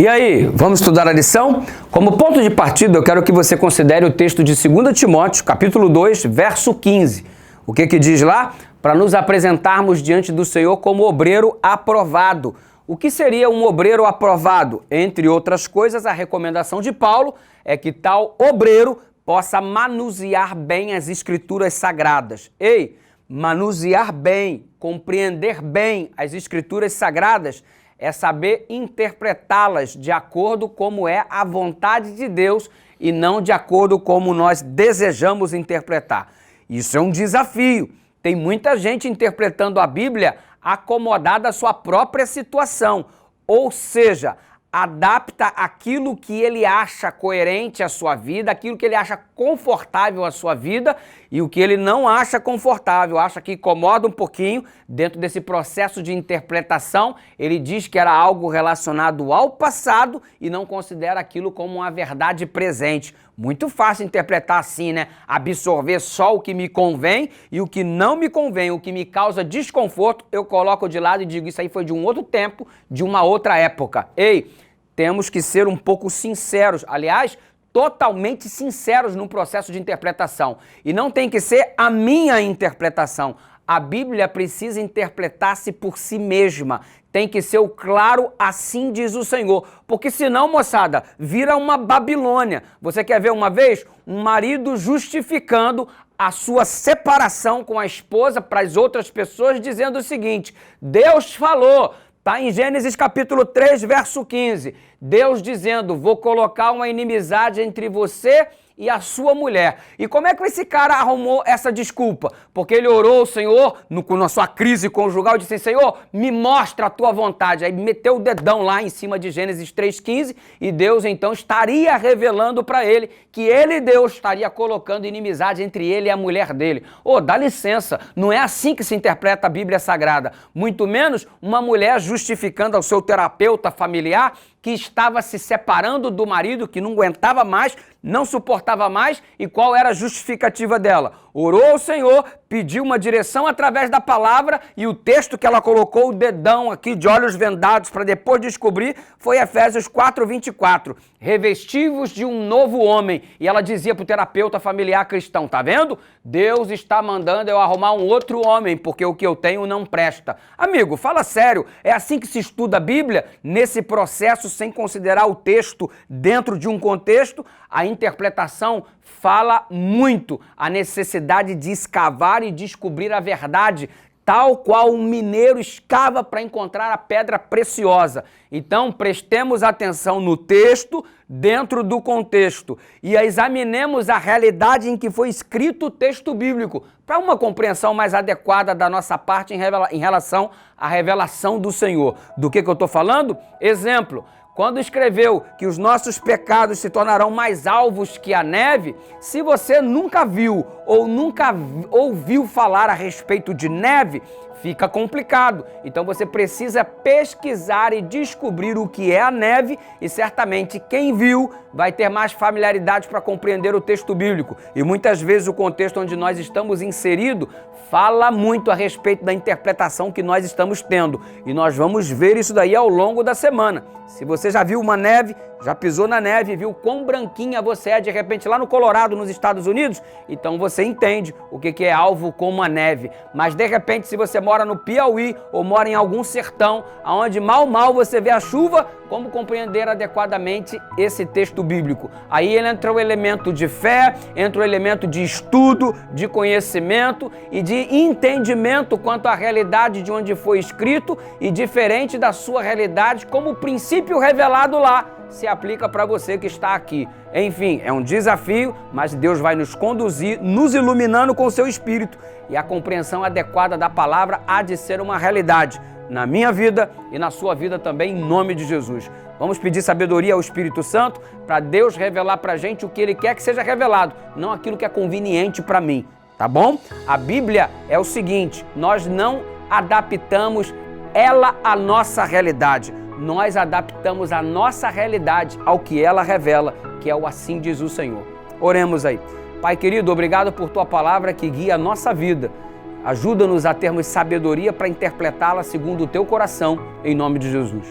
E aí, vamos estudar a lição? Como ponto de partida, eu quero que você considere o texto de 2 Timóteo, capítulo 2, verso 15. O que diz lá? Para nos apresentarmos diante do Senhor como obreiro aprovado. O que seria um obreiro aprovado? Entre outras coisas, a recomendação de Paulo é que tal obreiro possa manusear bem as escrituras sagradas. Ei, manusear bem, compreender bem as escrituras sagradas é saber interpretá-las de acordo como é a vontade de Deus e não de acordo como nós desejamos interpretar. Isso é um desafio. Tem muita gente interpretando a Bíblia acomodada à sua própria situação, ou seja, adapta aquilo que ele acha coerente à sua vida, aquilo que ele acha confortável à sua vida e o que ele não acha confortável, acha que incomoda um pouquinho. Dentro desse processo de interpretação, ele diz que era algo relacionado ao passado e não considera aquilo como uma verdade presente. Muito fácil interpretar assim, né? Absorver só o que me convém e o que não me convém, o que me causa desconforto, eu coloco de lado e digo, isso aí foi de um outro tempo, de uma outra época. Ei, temos que ser um pouco sinceros, aliás, totalmente sinceros no processo de interpretação. E não tem que ser a minha interpretação. A Bíblia precisa interpretar-se por si mesma. Tem que ser o claro, assim diz o Senhor. Porque senão, moçada, vira uma Babilônia. Você quer ver uma vez um marido justificando a sua separação com a esposa para as outras pessoas, dizendo o seguinte: Deus falou, está em Gênesis capítulo 3, verso 15. Deus dizendo, vou colocar uma inimizade entre você e a sua mulher. E como é que esse cara arrumou essa desculpa? Porque ele orou ao Senhor, na sua crise conjugal, disse, Senhor, me mostra a tua vontade. Aí meteu o dedão lá em cima de Gênesis 3,15 e Deus então estaria revelando para ele que ele, Deus, estaria colocando inimizade entre ele e a mulher dele. Dá licença, não é assim que se interpreta a Bíblia Sagrada. Muito menos uma mulher justificando ao seu terapeuta familiar que estava se separando do marido, que não aguentava mais, não suportava mais, e qual era a justificativa dela? Orou ao Senhor, pediu uma direção através da palavra, e o texto que ela colocou o dedão aqui de olhos vendados para depois descobrir foi Efésios 4:24. Revestivos de um novo homem. E ela dizia para o terapeuta familiar cristão, tá vendo? Deus está mandando eu arrumar um outro homem, porque o que eu tenho não presta. Amigo, fala sério, é assim que se estuda a Bíblia? Nesse processo, sem considerar o texto dentro de um contexto? A interpretação fala muito a necessidade de escavar e descobrir a verdade, tal qual um mineiro escava para encontrar a pedra preciosa. Então, prestemos atenção no texto, dentro do contexto, e examinemos a realidade em que foi escrito o texto bíblico, para uma compreensão mais adequada da nossa parte em relação à revelação do Senhor. Do que eu estou falando? Exemplo. Quando escreveu que os nossos pecados se tornarão mais alvos que a neve, se você nunca viu ou nunca ouviu falar a respeito de neve, fica complicado. Então você precisa pesquisar e descobrir o que é a neve e certamente quem viu vai ter mais familiaridade para compreender o texto bíblico. E muitas vezes o contexto onde nós estamos inseridos fala muito a respeito da interpretação que nós estamos tendo. E nós vamos ver isso daí ao longo da semana. Se você já viu uma neve, já pisou na neve e viu quão branquinha você é de repente lá no Colorado, nos Estados Unidos, então você entende o que é alvo como a neve. Mas de repente, se você mora no Piauí ou mora em algum sertão, onde mal você vê a chuva, como compreender adequadamente esse texto bíblico? Aí entra o elemento de fé, entra o elemento de estudo, de conhecimento e de entendimento quanto à realidade de onde foi escrito e diferente da sua realidade, como o princípio revelado lá se aplica para você que está aqui. Enfim, é um desafio, mas Deus vai nos conduzir, nos iluminando com o seu Espírito, e a compreensão adequada da palavra há de ser uma realidade na minha vida e na sua vida também, em nome de Jesus. Vamos pedir sabedoria ao Espírito Santo para Deus revelar para a gente o que Ele quer que seja revelado, não aquilo que é conveniente para mim, tá bom? A Bíblia é o seguinte, nós não adaptamos ela à nossa realidade. Nós adaptamos a nossa realidade ao que ela revela, que é o assim diz o Senhor. Oremos aí. Pai querido, obrigado por tua palavra que guia a nossa vida. Ajuda-nos a termos sabedoria para interpretá-la segundo o teu coração, em nome de Jesus.